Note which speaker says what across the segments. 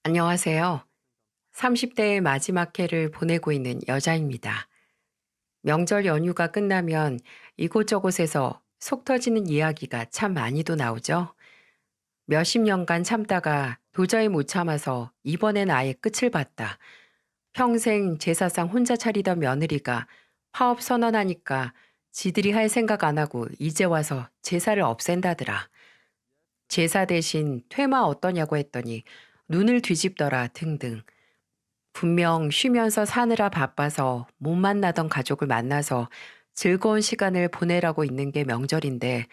Speaker 1: 안녕하세요. 30대의 마지막 해를 보내고 있는 여자입니다. 명절 연휴가 끝나면 이곳저곳에서 속 터지는 이야기가 참 많이도 나오죠. 몇십 년간 참다가 도저히 못 참아서 이번엔 아예 끝을 봤다. 평생 제사상 혼자 차리던 며느리가 파업 선언하니까 지들이 할 생각 안 하고 이제 와서 제사를 없앤다더라. 제사 대신 퇴마 어떠냐고 했더니 눈을 뒤집더라 등등. 분명 쉬면서 사느라 바빠서 못 만나던 가족을 만나서 즐거운 시간을 보내라고 있는 게 명절인데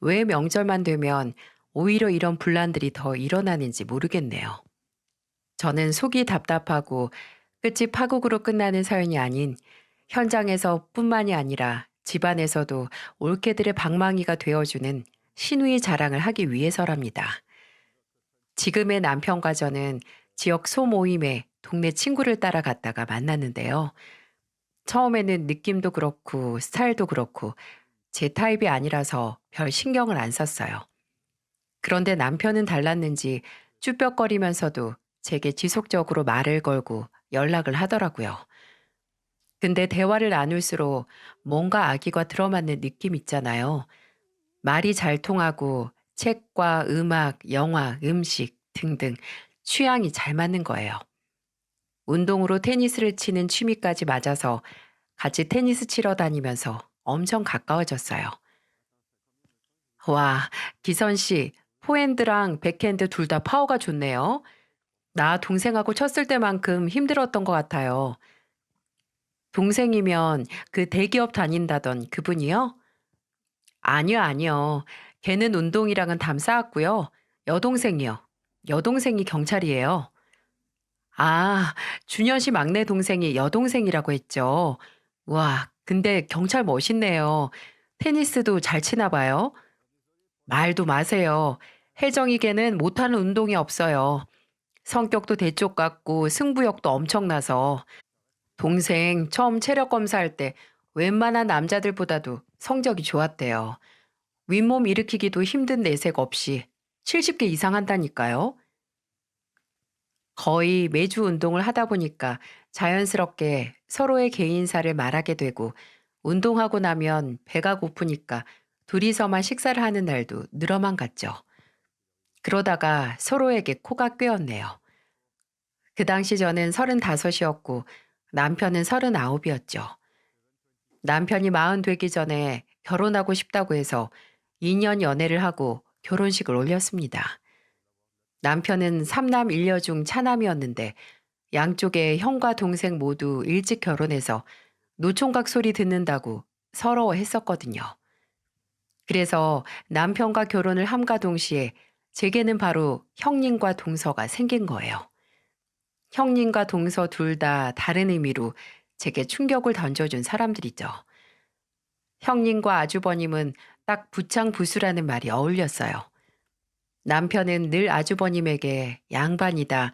Speaker 1: 왜 명절만 되면 오히려 이런 분란들이 더 일어나는지 모르겠네요. 저는 속이 답답하고 끝이 파국으로 끝나는 사연이 아닌 현장에서 뿐만이 아니라 집안에서도 올케들의 방망이가 되어주는 신우의 자랑을 하기 위해서랍니다. 지금의 남편과 저는 지역 소모임에 동네 친구를 따라갔다가 만났는데요. 처음에는 느낌도 그렇고 스타일도 그렇고 제 타입이 아니라서 별 신경을 안 썼어요. 그런데 남편은 달랐는지 쭈뼛거리면서도 제게 지속적으로 말을 걸고 연락을 하더라고요. 근데 대화를 나눌수록 뭔가 아기가 들어맞는 느낌 있잖아요. 말이 잘 통하고 책과 음악, 영화, 음식 등등 취향이 잘 맞는 거예요. 운동으로 테니스를 치는 취미까지 맞아서 같이 테니스 치러 다니면서 엄청 가까워졌어요. 와, 기선 씨, 포핸드랑 백핸드 둘 다 파워가 좋네요. 나 동생하고 쳤을 때만큼 힘들었던 것 같아요. 동생이면 그 대기업 다닌다던 그분이요? 아니요, 아니요. 걔는 운동이랑은 담 쌓았고요. 여동생이요. 여동생이 경찰이에요. 아, 준현 씨 막내 동생이 여동생이라고 했죠. 와, 근데 경찰 멋있네요. 테니스도 잘 치나 봐요. 말도 마세요. 혜정이걔는 못하는 운동이 없어요. 성격도 대쪽 같고 승부욕도 엄청나서 동생 처음 체력 검사할 때 웬만한 남자들보다도 성적이 좋았대요. 윗몸 일으키기도 힘든 내색 없이 70개 이상 한다니까요. 거의 매주 운동을 하다 보니까 자연스럽게 서로의 개인사를 말하게 되고 운동하고 나면 배가 고프니까 둘이서만 식사를 하는 날도 늘어만 갔죠. 그러다가 서로에게 코가 꿰었네요. 그 당시 저는 35이었고 남편은 39이었죠. 남편이 40 되기 전에 결혼하고 싶다고 해서 2년 연애를 하고 결혼식을 올렸습니다. 남편은 3남 1녀 중 차남이었는데 양쪽에 형과 동생 모두 일찍 결혼해서 노총각 소리 듣는다고 서러워했었거든요. 그래서 남편과 결혼을 함과 동시에 제게는 바로 형님과 동서가 생긴 거예요. 형님과 동서 둘 다 다른 의미로 제게 충격을 던져준 사람들이죠. 형님과 아주버님은 딱 부창부수라는 말이 어울렸어요. 남편은 늘 아주버님에게 양반이다.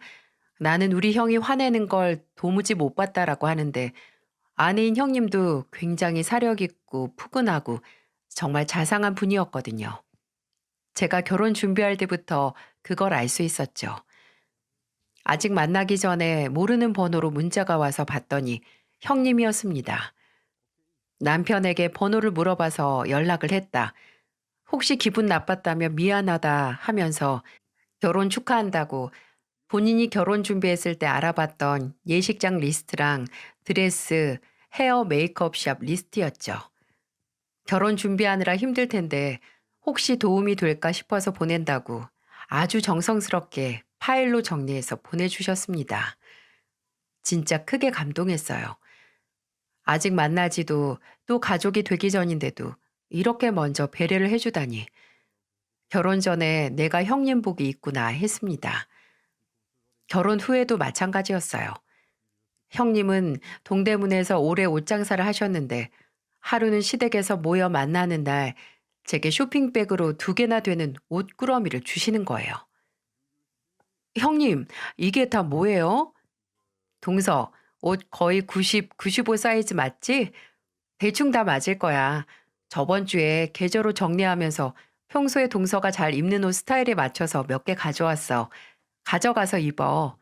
Speaker 1: 나는 우리 형이 화내는 걸 도무지 못 봤다라고 하는데 아내인 형님도 굉장히 사력 있고 푸근하고 정말 자상한 분이었거든요. 제가 결혼 준비할 때부터 그걸 알 수 있었죠. 아직 만나기 전에 모르는 번호로 문자가 와서 봤더니 형님이었습니다. 남편에게 번호를 물어봐서 연락을 했다. 혹시 기분 나빴다며 미안하다 하면서 결혼 축하한다고 본인이 결혼 준비했을 때 알아봤던 예식장 리스트랑 드레스, 헤어 메이크업샵 리스트였죠. 결혼 준비하느라 힘들 텐데 혹시 도움이 될까 싶어서 보낸다고 아주 정성스럽게 파일로 정리해서 보내주셨습니다. 진짜 크게 감동했어요. 아직 만나지도 또 가족이 되기 전인데도 이렇게 먼저 배려를 해주다니. 결혼 전에 내가 형님 복이 있구나 했습니다. 결혼 후에도 마찬가지였어요. 형님은 동대문에서 오래 옷장사를 하셨는데 하루는 시댁에서 모여 만나는 날 제게 쇼핑백으로 2개나 되는 옷꾸러미를 주시는 거예요. 형님, 이게 다 뭐예요? 동서, 옷 거의 90, 95 사이즈 맞지? 대충 다 맞을 거야. 저번 주에 계절로 정리하면서 평소에 동서가 잘 입는 옷 스타일에 맞춰서 몇 개 가져왔어. 가져가서 입어.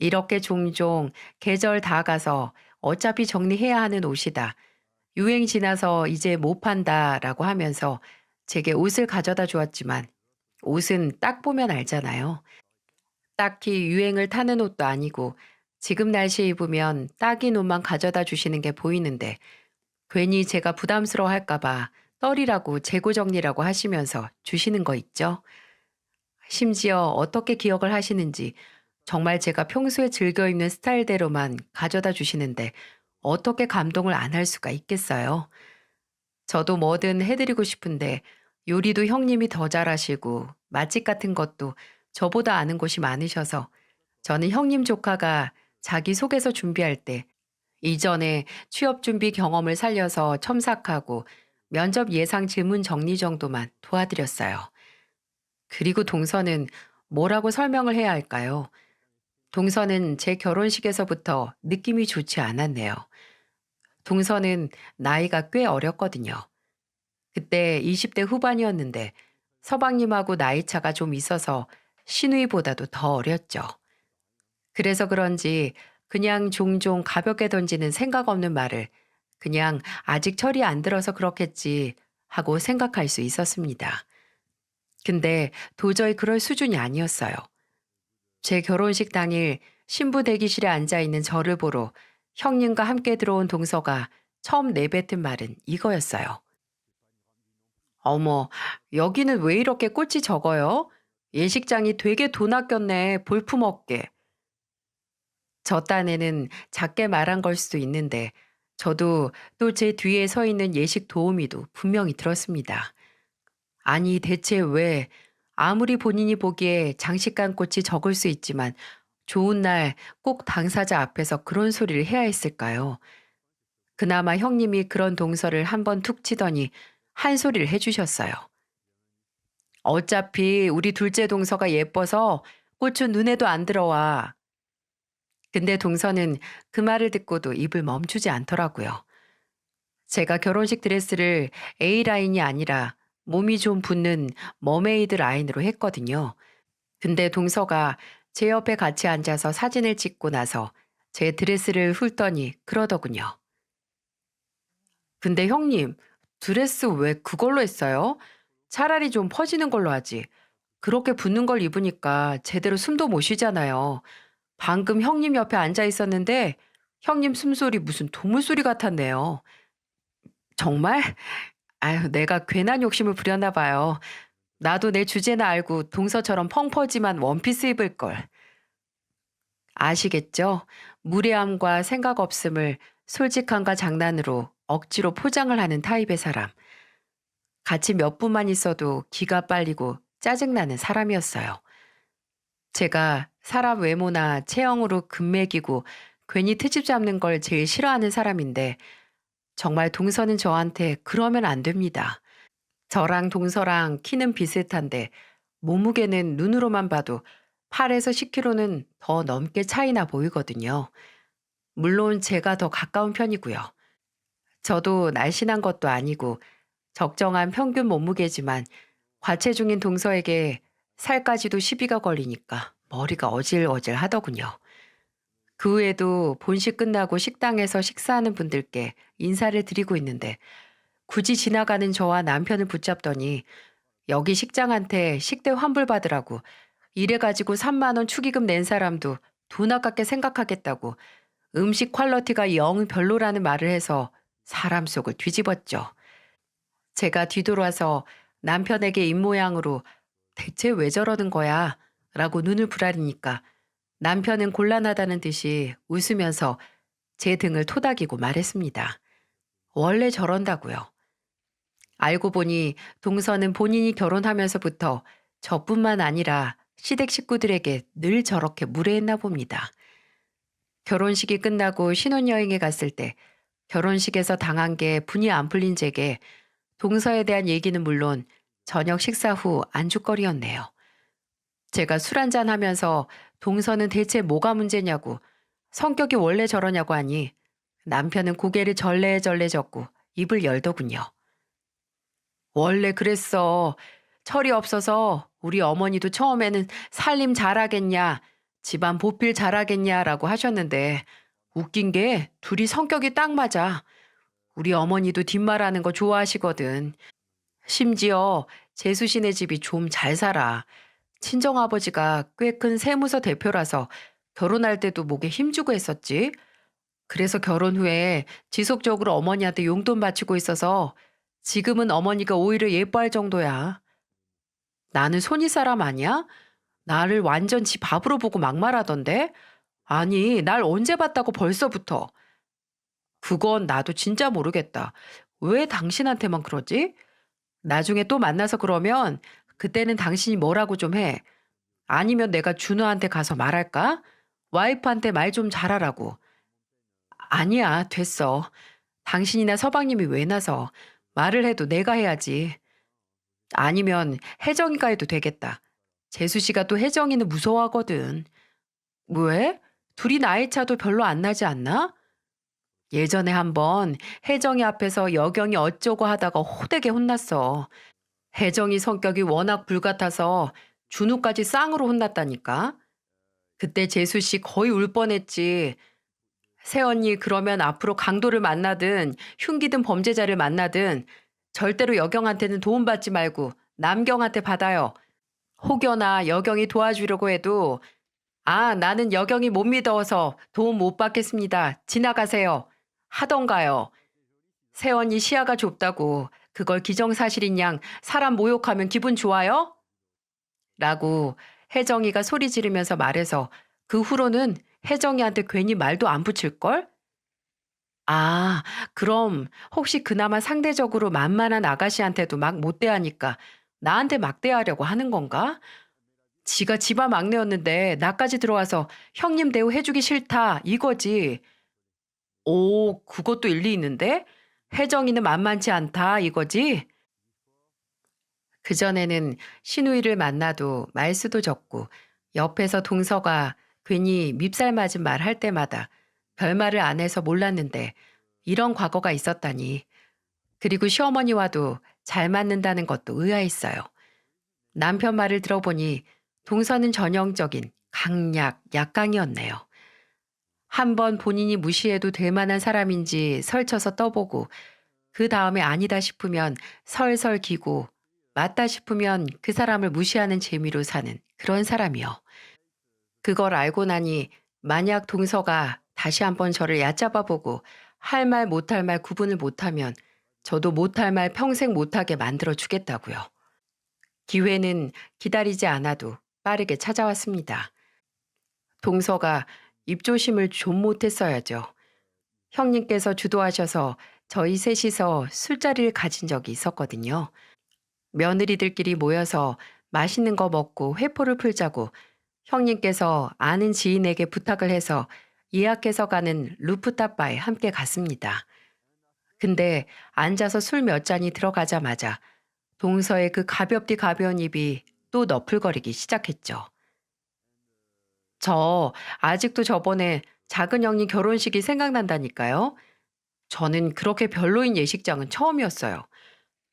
Speaker 1: 이렇게 종종 계절 다 가서 어차피 정리해야 하는 옷이다. 유행 지나서 이제 못 판다라고 하면서 제게 옷을 가져다 주었지만 옷은 딱 보면 알잖아요. 딱히 유행을 타는 옷도 아니고 지금 날씨에 입으면 딱인 옷만 가져다 주시는 게 보이는데 괜히 제가 부담스러워 할까봐 떨이라고 재고 정리라고 하시면서 주시는 거 있죠. 심지어 어떻게 기억을 하시는지 정말 제가 평소에 즐겨 입는 스타일대로만 가져다 주시는데 어떻게 감동을 안 할 수가 있겠어요. 저도 뭐든 해드리고 싶은데 요리도 형님이 더 잘하시고 맛집 같은 것도 저보다 아는 곳이 많으셔서 저는 형님 조카가 자기 소개서 준비할 때 이전에 취업 준비 경험을 살려서 첨삭하고 면접 예상 질문 정리 정도만 도와드렸어요. 그리고 동서는 뭐라고 설명을 해야 할까요? 동서는 제 결혼식에서부터 느낌이 좋지 않았네요. 동서는 나이가 꽤 어렸거든요. 그때 20대 후반이었는데 서방님하고 나이 차가 좀 있어서 시누이보다도 더 어렸죠. 그래서 그런지 그냥 종종 가볍게 던지는 생각 없는 말을 그냥 아직 철이 안 들어서 그렇겠지 하고 생각할 수 있었습니다. 근데 도저히 그럴 수준이 아니었어요. 제 결혼식 당일 신부 대기실에 앉아 있는 저를 보러 형님과 함께 들어온 동서가 처음 내뱉은 말은 이거였어요. 어머, 여기는 왜 이렇게 꽃이 적어요? 예식장이 되게 돈 아꼈네, 볼품없게. 저 딴에는 작게 말한 걸 수도 있는데, 저도 또 제 뒤에 서 있는 예식 도우미도 분명히 들었습니다. 아니, 대체 왜, 아무리 본인이 보기에 장식감 꽃이 적을 수 있지만, 좋은 날 꼭 당사자 앞에서 그런 소리를 해야 했을까요? 그나마 형님이 그런 동서를 한번 툭 치더니 한 소리를 해주셨어요. 어차피 우리 둘째 동서가 예뻐서 꽃은 눈에도 안 들어와. 근데 동서는 그 말을 듣고도 입을 멈추지 않더라고요. 제가 결혼식 드레스를 A라인이 아니라 몸이 좀 붙는 머메이드 라인으로 했거든요. 근데 동서가 제 옆에 같이 앉아서 사진을 찍고 나서 제 드레스를 훑더니 그러더군요. 근데 형님, 드레스 왜 그걸로 했어요? 차라리 좀 퍼지는 걸로 하지. 그렇게 붙는 걸 입으니까 제대로 숨도 못 쉬잖아요. 방금 형님 옆에 앉아 있었는데 형님 숨소리 무슨 동물 소리 같았네요. 정말? 아유, 내가 괜한 욕심을 부렸나 봐요. 나도 내 주제나 알고 동서처럼 펑퍼짐한 원피스 입을 걸. 아시겠죠? 무례함과 생각 없음을 솔직함과 장난으로 억지로 포장을 하는 타입의 사람. 같이 몇 분만 있어도 기가 빨리고 짜증나는 사람이었어요. 제가 사람 외모나 체형으로 금매기고 괜히 트집 잡는 걸 제일 싫어하는 사람인데 정말 동서는 저한테 그러면 안 됩니다. 저랑 동서랑 키는 비슷한데 몸무게는 눈으로만 봐도 8에서 10kg는 더 넘게 차이나 보이거든요. 물론 제가 더 가까운 편이고요. 저도 날씬한 것도 아니고 적정한 평균 몸무게지만 과체중인 동서에게 살까지도 시비가 걸리니까 머리가 어질어질 하더군요. 그 후에도 본식 끝나고 식당에서 식사하는 분들께 인사를 드리고 있는데 굳이 지나가는 저와 남편을 붙잡더니 여기 식장한테 식대 환불받으라고 이래가지고 3만 원 축의금 낸 사람도 돈 아깝게 생각하겠다고 음식 퀄러티가 영 별로라는 말을 해서 사람 속을 뒤집었죠. 제가 뒤돌아서 남편에게 입모양으로 대체 왜 저러는 거야? 라고 눈을 부라리니까 남편은 곤란하다는 듯이 웃으면서 제 등을 토닥이고 말했습니다. 원래 저런다고요. 알고 보니 동서는 본인이 결혼하면서부터 저뿐만 아니라 시댁 식구들에게 늘 저렇게 무례했나 봅니다. 결혼식이 끝나고 신혼여행에 갔을 때 결혼식에서 당한 게 분이 안 풀린 제게 동서에 대한 얘기는 물론 저녁 식사 후 안주거리였네요. 제가 술 한잔 하면서 동서는 대체 뭐가 문제냐고 성격이 원래 저러냐고 하니 남편은 고개를 절레절레 젓고 입을 열더군요. 원래 그랬어. 철이 없어서 우리 어머니도 처음에는 살림 잘하겠냐, 집안 보필 잘하겠냐라고 하셨는데 웃긴 게 둘이 성격이 딱 맞아. 우리 어머니도 뒷말하는 거 좋아하시거든. 심지어 재수 씨네 집이 좀 잘 살아. 친정아버지가 꽤 큰 세무서 대표라서 결혼할 때도 목에 힘주고 했었지. 그래서 결혼 후에 지속적으로 어머니한테 용돈 바치고 있어서 지금은 어머니가 오히려 예뻐할 정도야. 나는 손이 사람 아니야? 나를 완전 지 밥으로 보고 막말하던데? 아니, 날 언제 봤다고 벌써부터. 그건 나도 진짜 모르겠다. 왜 당신한테만 그러지? 나중에 또 만나서 그러면 그때는 당신이 뭐라고 좀 해. 아니면 내가 준호한테 가서 말할까? 와이프한테 말 좀 잘하라고. 아니야, 됐어. 당신이나 서방님이 왜 나서 말을 해도 내가 해야지. 아니면 혜정이가 해도 되겠다. 재수 씨가 또 혜정이는 무서워하거든. 왜? 둘이 나이 차도 별로 안 나지 않나? 예전에 한번 혜정이 앞에서 여경이 어쩌고 하다가 호되게 혼났어. 혜정이 성격이 워낙 불같아서 준우까지 쌍으로 혼났다니까. 그때 재수 씨 거의 울 뻔했지. 새언니 그러면 앞으로 강도를 만나든 흉기든 범죄자를 만나든 절대로 여경한테는 도움받지 말고 남경한테 받아요. 혹여나 여경이 도와주려고 해도 아, 나는 여경이 못 믿어서 도움 못 받겠습니다. 지나가세요. 하던가요. 새언니 시야가 좁다고 그걸 기정사실인 양 사람 모욕하면 기분 좋아요? 라고 혜정이가 소리 지르면서 말해서 그 후로는 혜정이한테 괜히 말도 안 붙일걸? 아, 그럼 혹시 그나마 상대적으로 만만한 아가씨한테도 막 못대하니까 나한테 막대하려고 하는 건가? 지가 집안 막내였는데 나까지 들어와서 형님 대우 해주기 싫다 이거지. 오, 그것도 일리 있는데? 혜정이는 만만치 않다 이거지? 그전에는 신우이를 만나도 말수도 적고 옆에서 동서가 괜히 밉살 맞은 말 할 때마다 별말을 안 해서 몰랐는데 이런 과거가 있었다니. 그리고 시어머니와도 잘 맞는다는 것도 의아했어요. 남편 말을 들어보니 동서는 전형적인 강약, 약강이었네요. 한번 본인이 무시해도 될 만한 사람인지 설쳐서 떠보고 그 다음에 아니다 싶으면 설설 기고 맞다 싶으면 그 사람을 무시하는 재미로 사는 그런 사람이요. 그걸 알고 나니 만약 동서가 다시 한번 저를 얕잡아보고 할 말 못할 말 구분을 못하면 저도 못할 말 평생 못하게 만들어 주겠다고요. 기회는 기다리지 않아도 빠르게 찾아왔습니다. 동서가 입조심을 좀 못했어야죠. 형님께서 주도하셔서 저희 셋이서 술자리를 가진 적이 있었거든요. 며느리들끼리 모여서 맛있는 거 먹고 회포를 풀자고 형님께서 아는 지인에게 부탁을 해서 예약해서 가는 루프탑 바에 함께 갔습니다. 근데 앉아서 술 몇 잔이 들어가자마자 동서의 그 가볍디 가벼운 입이 또 너풀거리기 시작했죠. 저 아직도 저번에 작은 형님 결혼식이 생각난다니까요. 저는 그렇게 별로인 예식장은 처음이었어요.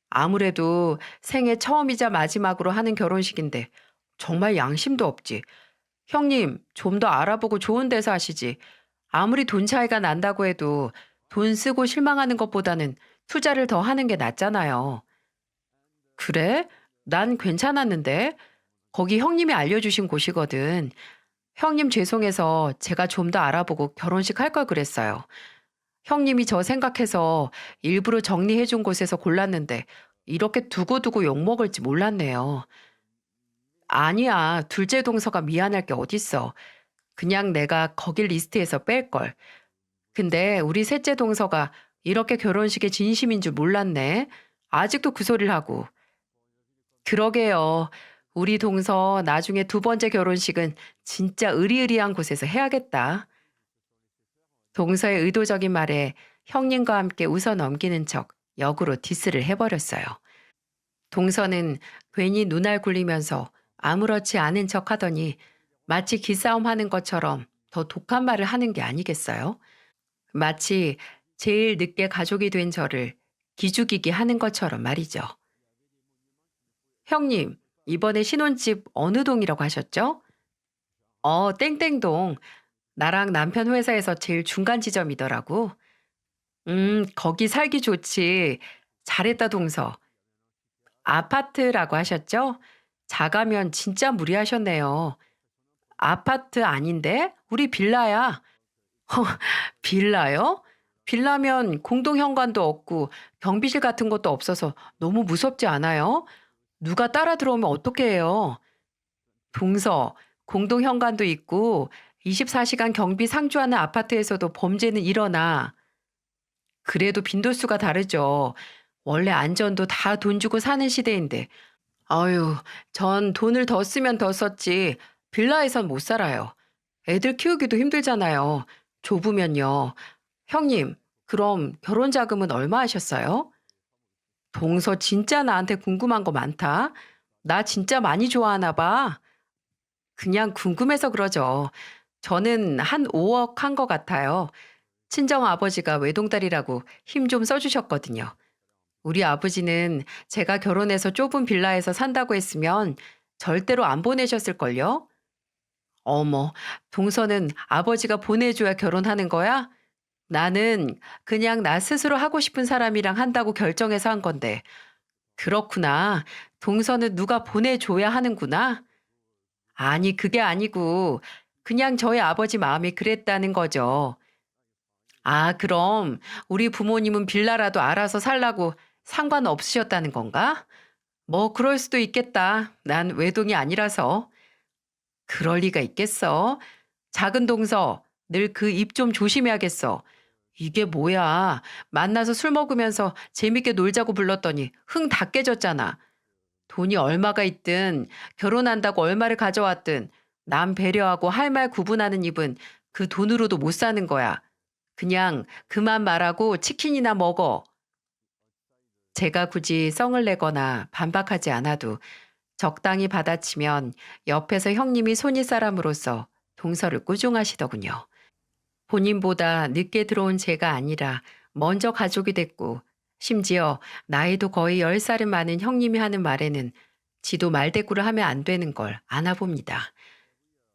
Speaker 1: 아무래도 생애 처음이자 마지막으로 하는 결혼식인데 정말 양심도 없지. 형님, 좀 더 알아보고 좋은 데서 하시지. 아무리 돈 차이가 난다고 해도 돈 쓰고 실망하는 것보다는 투자를 더 하는 게 낫잖아요. 그래? 난 괜찮았는데. 거기 형님이 알려주신 곳이거든. 형님 죄송해서 제가 좀 더 알아보고 결혼식 할 걸 그랬어요. 형님이 저 생각해서 일부러 정리해 준 곳에서 골랐는데 이렇게 두고두고 욕먹을지 몰랐네요. 아니야, 둘째 동서가 미안할 게 어딨어. 그냥 내가 거길 리스트에서 뺄걸. 근데 우리 셋째 동서가 이렇게 결혼식에 진심인 줄 몰랐네. 아직도 그 소리를 하고. 그러게요. 우리 동서 나중에 두 번째 결혼식은 진짜 으리으리한 곳에서 해야겠다. 동서의 의도적인 말에 형님과 함께 웃어 넘기는 척 역으로 디스를 해버렸어요. 동서는 괜히 눈알 굴리면서 아무렇지 않은 척 하더니 마치 기싸움 하는 것처럼 더 독한 말을 하는 게 아니겠어요? 마치 제일 늦게 가족이 된 저를 기죽이게 하는 것처럼 말이죠. 형님, 이번에 신혼집 어느 동이라고 하셨죠? 땡땡동. 나랑 남편 회사에서 제일 중간 지점이더라고. 거기 살기 좋지. 잘했다, 동서. 아파트라고 하셨죠? 자가면 진짜 무리하셨네요. 아파트 아닌데? 우리 빌라야. 빌라요? 빌라면 공동 현관도 없고 경비실 같은 것도 없어서 너무 무섭지 않아요? 누가 따라 들어오면 어떻게 해요? 동서, 공동 현관도 있고 24시간 경비 상주하는 아파트에서도 범죄는 일어나. 그래도 빈도수가 다르죠. 원래 안전도 다 돈 주고 사는 시대인데. 아유, 전 돈을 더 쓰면 더 썼지. 빌라에선 못 살아요. 애들 키우기도 힘들잖아요. 좁으면요. 형님, 그럼 결혼 자금은 얼마 하셨어요? 동서 진짜 나한테 궁금한 거 많다. 나 진짜 많이 좋아하나 봐. 그냥 궁금해서 그러죠. 저는 한 5억 한 것 같아요. 친정 아버지가 외동딸이라고 힘 좀 써주셨거든요. 우리 아버지는 제가 결혼해서 좁은 빌라에서 산다고 했으면 절대로 안 보내셨을걸요? 어머, 동서는 아버지가 보내줘야 결혼하는 거야? 나는 그냥 나 스스로 하고 싶은 사람이랑 한다고 결정해서 한 건데. 그렇구나. 동서는 누가 보내줘야 하는구나. 아니, 그게 아니고, 그냥 저희 아버지 마음이 그랬다는 거죠. 아, 그럼 우리 부모님은 빌라라도 알아서 살라고 상관없으셨다는 건가? 뭐, 그럴 수도 있겠다. 난 외동이 아니라서. 그럴 리가 있겠어. 작은 동서, 늘 그 입 좀 조심해야겠어. 이게 뭐야. 만나서 술 먹으면서 재밌게 놀자고 불렀더니 흥 다 깨졌잖아. 돈이 얼마가 있든 결혼한다고 얼마를 가져왔든 남 배려하고 할 말 구분하는 입은 그 돈으로도 못 사는 거야. 그냥 그만 말하고 치킨이나 먹어. 제가 굳이 성을 내거나 반박하지 않아도 적당히 받아치면 옆에서 형님이 손이 사람으로서 동서를 꾸중하시더군요. 본인보다 늦게 들어온 제가 아니라 먼저 가족이 됐고 심지어 나이도 거의 10살은 많은 형님이 하는 말에는 지도 말대꾸를 하면 안 되는 걸 아나 봅니다.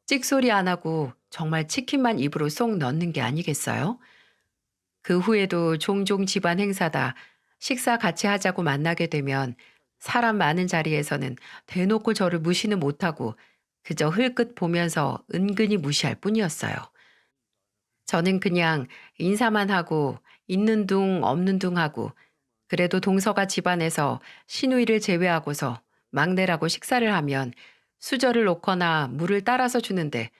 Speaker 1: 찍소리 안 하고 정말 치킨만 입으로 쏙 넣는 게 아니겠어요? 그 후에도 종종 집안 행사다 식사 같이 하자고 만나게 되면 사람 많은 자리에서는 대놓고 저를 무시는 못하고 그저 흘끗 보면서 은근히 무시할 뿐이었어요. 저는 그냥 인사만 하고 있는 둥 없는 둥 하고 그래도 동서가 집안에서 시누이를 제외하고서 막내라고 식사를 하면 수저를 놓거나 물을 따라서 주는데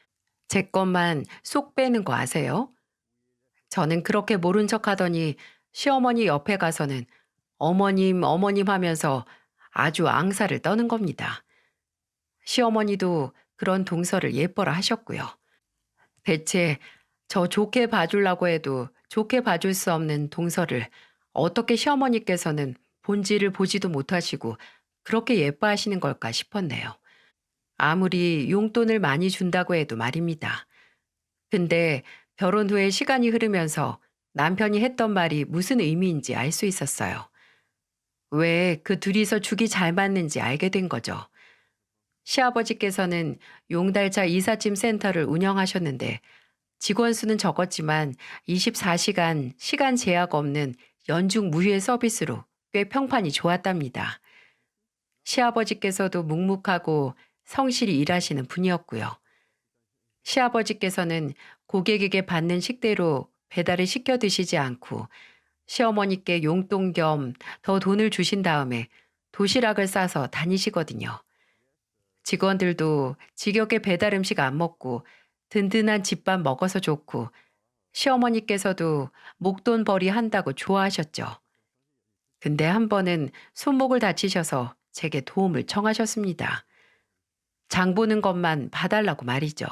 Speaker 1: 제 것만 쏙 빼는 거 아세요? 저는 그렇게 모른 척 하더니 시어머니 옆에 가서는 어머님, 어머님 하면서 아주 앙살을 떠는 겁니다. 시어머니도 그런 동서를 예뻐라 하셨고요. 대체 저 좋게 봐주려고 해도 좋게 봐줄 수 없는 동서를 어떻게 시어머니께서는 본질을 보지도 못하시고 그렇게 예뻐하시는 걸까 싶었네요. 아무리 용돈을 많이 준다고 해도 말입니다. 근데 결혼 후에 시간이 흐르면서 남편이 했던 말이 무슨 의미인지 알 수 있었어요. 왜 그 둘이서 죽이 잘 맞는지 알게 된 거죠. 시아버지께서는 용달차 이삿짐 센터를 운영하셨는데 직원 수는 적었지만 24시간 시간 제약 없는 연중 무휴의 서비스로 꽤 평판이 좋았답니다. 시아버지께서도 묵묵하고 성실히 일하시는 분이었고요. 시아버지께서는 고객에게 받는 식대로 배달을 시켜 드시지 않고 시어머니께 용돈 겸 더 돈을 주신 다음에 도시락을 싸서 다니시거든요. 직원들도 지겹게 배달 음식 안 먹고 든든한 집밥 먹어서 좋고 시어머니께서도 목돈벌이 한다고 좋아하셨죠. 근데 한 번은 손목을 다치셔서 제게 도움을 청하셨습니다. 장 보는 것만 봐달라고 말이죠.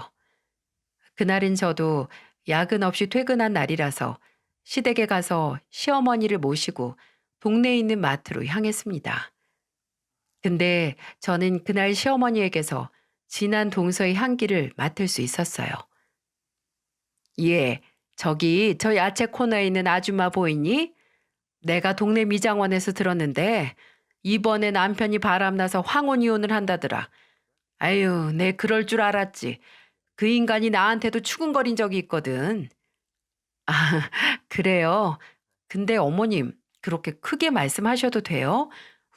Speaker 1: 그날은 저도 야근 없이 퇴근한 날이라서 시댁에 가서 시어머니를 모시고 동네에 있는 마트로 향했습니다. 근데 저는 그날 시어머니에게서 진한 동서의 향기를 맡을 수 있었어요. 예, 저기 저 야채 코너에 있는 아줌마 보이니? 내가 동네 미장원에서 들었는데 이번에 남편이 바람나서 황혼 이혼을 한다더라. 아유, 내 그럴 줄 알았지. 그 인간이 나한테도 추궁거린 적이 있거든. 아, 그래요? 근데 어머님, 그렇게 크게 말씀하셔도 돼요?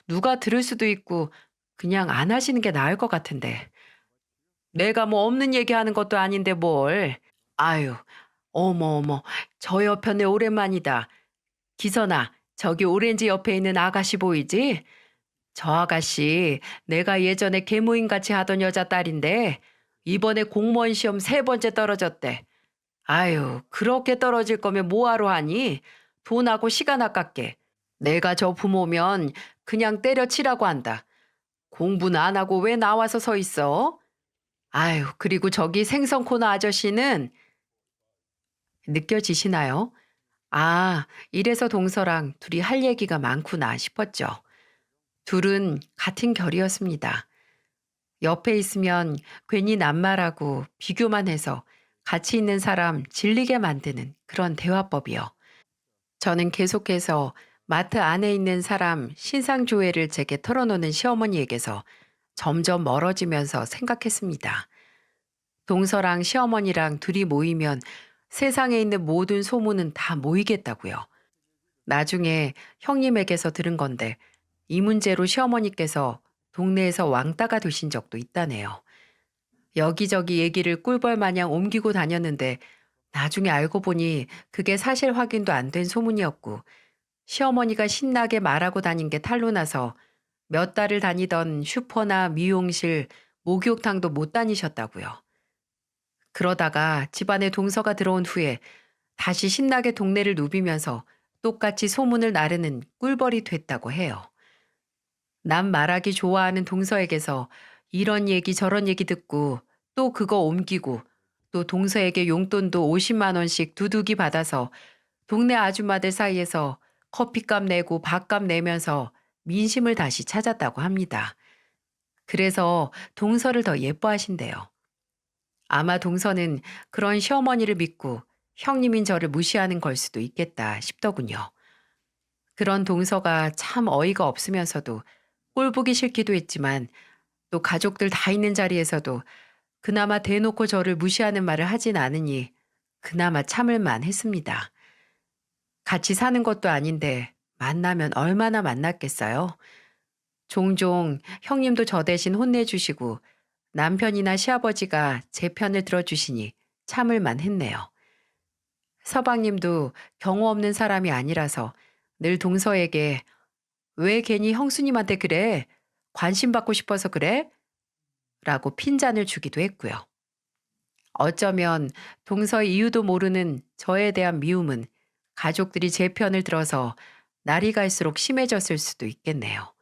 Speaker 1: 누가 들을 수도 있고, 그냥 안 하시는 게 나을 것 같은데. 내가 뭐 없는 얘기하는 것도 아닌데 뭘. 아유, 어머, 어머, 저 여편네 오랜만이다. 기선아, 저기 오렌지 옆에 있는 아가씨 보이지? 저 아가씨, 내가 예전에 계모임 같이 하던 여자 딸인데, 이번에 공무원 시험 3번째 떨어졌대. 아유, 그렇게 떨어질 거면 뭐하러 하니? 돈하고 시간 아깝게. 내가 저 부모면 그냥 때려치라고 한다. 공부는 안 하고 왜 나와서 서 있어? 아유, 그리고 저기 생선 코너 아저씨는 느껴지시나요? 아, 이래서 동서랑 둘이 할 얘기가 많구나 싶었죠. 둘은 같은 결이었습니다. 옆에 있으면 괜히 낱말하고 비교만 해서 같이 있는 사람 질리게 만드는 그런 대화법이요. 저는 계속해서 마트 안에 있는 사람 신상조회를 제게 털어놓는 시어머니에게서 점점 멀어지면서 생각했습니다. 동서랑 시어머니랑 둘이 모이면 세상에 있는 모든 소문은 다 모이겠다고요. 나중에 형님에게서 들은 건데 이 문제로 시어머니께서 동네에서 왕따가 되신 적도 있다네요. 여기저기 얘기를 꿀벌 마냥 옮기고 다녔는데 나중에 알고 보니 그게 사실 확인도 안 된 소문이었고 시어머니가 신나게 말하고 다닌 게 탄로 나서 몇 달을 다니던 슈퍼나 미용실, 목욕탕도 못 다니셨다고요. 그러다가 집안에 동서가 들어온 후에 다시 신나게 동네를 누비면서 똑같이 소문을 나르는 꿀벌이 됐다고 해요. 남 말하기 좋아하는 동서에게서 이런 얘기 저런 얘기 듣고 또 그거 옮기고 또 동서에게 용돈도 50만 원씩 두둑이 받아서 동네 아줌마들 사이에서 커피값 내고 밥값 내면서 민심을 다시 찾았다고 합니다. 그래서 동서를 더 예뻐하신대요. 아마 동서는 그런 시어머니를 믿고 형님인 저를 무시하는 걸 수도 있겠다 싶더군요. 그런 동서가 참 어이가 없으면서도 꼴보기 싫기도 했지만 또 가족들 다 있는 자리에서도 그나마 대놓고 저를 무시하는 말을 하진 않으니 그나마 참을만 했습니다. 같이 사는 것도 아닌데 만나면 얼마나 만났겠어요? 종종 형님도 저 대신 혼내주시고 남편이나 시아버지가 제 편을 들어주시니 참을만 했네요. 서방님도 경우 없는 사람이 아니라서 늘 동서에게 왜 괜히 형수님한테 그래? 관심 받고 싶어서 그래? 라고 핀잔을 주기도 했고요. 어쩌면 동서의 이유도 모르는 저에 대한 미움은 가족들이 제 편을 들어서 날이 갈수록 심해졌을 수도 있겠네요.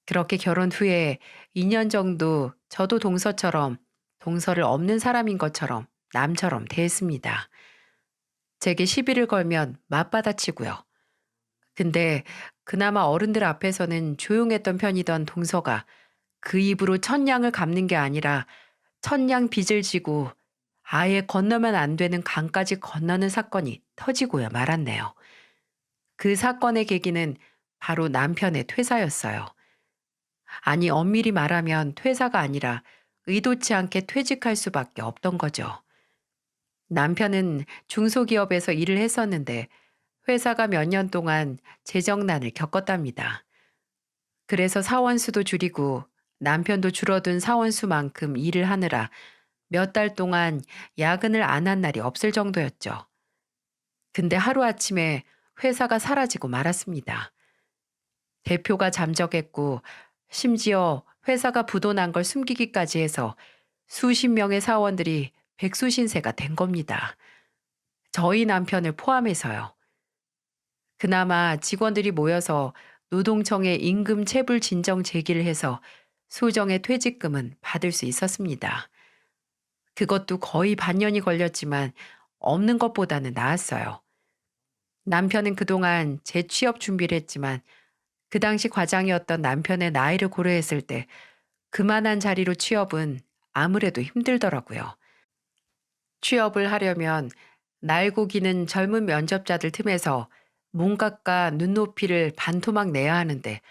Speaker 1: 그렇게 결혼 후에 2년 정도 저도 동서처럼 동서를 없는 사람인 것처럼 남처럼 대했습니다. 제게 시비를 걸면 맞받아치고요. 근데 그나마 어른들 앞에서는 조용했던 편이던 동서가 그 입으로 천냥을 갚는 게 아니라 천냥 빚을 지고 아예 건너면 안 되는 강까지 건너는 사건이 터지고야 말았네요. 그 사건의 계기는 바로 남편의 퇴사였어요. 아니, 엄밀히 말하면 퇴사가 아니라 의도치 않게 퇴직할 수밖에 없던 거죠. 남편은 중소기업에서 일을 했었는데 회사가 몇 년 동안 재정난을 겪었답니다. 그래서 사원수도 줄이고 남편도 줄어든 사원수만큼 일을 하느라 몇 달 동안 야근을 안 한 날이 없을 정도였죠. 근데 하루아침에 회사가 사라지고 말았습니다. 대표가 잠적했고 심지어 회사가 부도난 걸 숨기기까지 해서 수십 명의 사원들이 백수신세가 된 겁니다. 저희 남편을 포함해서요. 그나마 직원들이 모여서 노동청에 임금 체불 진정 제기를 해서 소정의 퇴직금은 받을 수 있었습니다. 그것도 거의 반년이 걸렸지만 없는 것보다는 나았어요. 남편은 그동안 재취업 준비를 했지만 그 당시 과장이었던 남편의 나이를 고려했을 때 그만한 자리로 취업은 아무래도 힘들더라고요. 취업을 하려면 날고 기는 젊은 면접자들 틈에서 몸값과 눈높이를 반토막 내야 하는데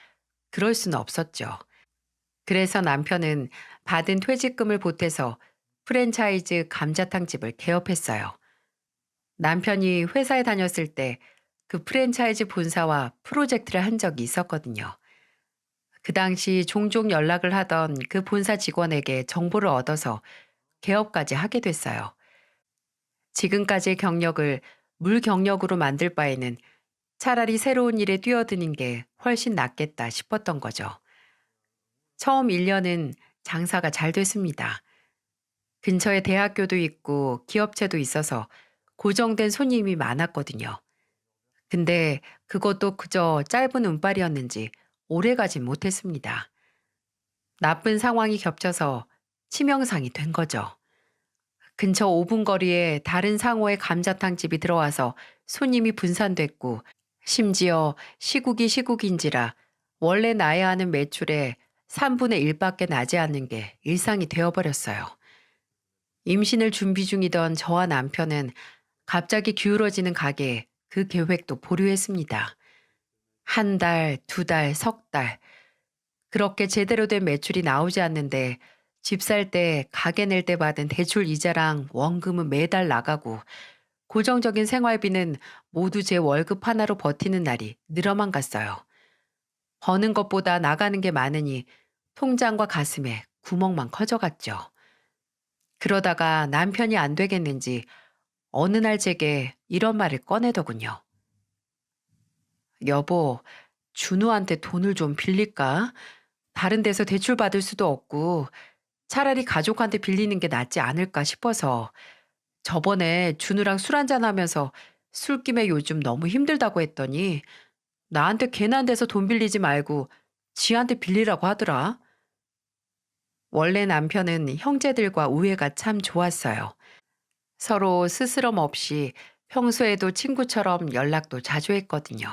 Speaker 1: 그럴 수는 없었죠. 그래서 남편은 받은 퇴직금을 보태서 프랜차이즈 감자탕 집을 개업했어요. 남편이 회사에 다녔을 때 그 프랜차이즈 본사와 프로젝트를 한 적이 있었거든요. 그 당시 종종 연락을 하던 그 본사 직원에게 정보를 얻어서 개업까지 하게 됐어요. 지금까지의 경력을 물경력으로 만들 바에는 차라리 새로운 일에 뛰어드는 게 훨씬 낫겠다 싶었던 거죠. 처음 1년은 장사가 잘 됐습니다. 근처에 대학교도 있고 기업체도 있어서 고정된 손님이 많았거든요. 근데 그것도 그저 짧은 운빨이었는지 오래 가진 못했습니다. 나쁜 상황이 겹쳐서 치명상이 된 거죠. 근처 5분 거리에 다른 상호의 감자탕 집이 들어와서 손님이 분산됐고, 심지어 시국이 시국인지라 원래 나야 하는 매출의 3분의 1밖에 나지 않는 게 일상이 되어버렸어요. 임신을 준비 중이던 저와 남편은 갑자기 기울어지는 가게에 그 계획도 보류했습니다. 한 달, 두 달, 석 달. 그렇게 제대로 된 매출이 나오지 않는데 집 살 때, 가게 낼 때 받은 대출 이자랑 원금은 매달 나가고 고정적인 생활비는 모두 제 월급 하나로 버티는 날이 늘어만 갔어요. 버는 것보다 나가는 게 많으니 통장과 가슴에 구멍만 커져갔죠. 그러다가 남편이 안 되겠는지 어느 날 제게 이런 말을 꺼내더군요. 여보, 준우한테 돈을 좀 빌릴까? 다른 데서 대출 받을 수도 없고 차라리 가족한테 빌리는 게 낫지 않을까 싶어서 저번에 준우랑 술 한잔 하면서 술김에 요즘 너무 힘들다고 했더니 나한테 괜한 데서 돈 빌리지 말고 지한테 빌리라고 하더라. 원래 남편은 형제들과 우애가 참 좋았어요. 서로 스스럼 없이 평소에도 친구처럼 연락도 자주 했거든요.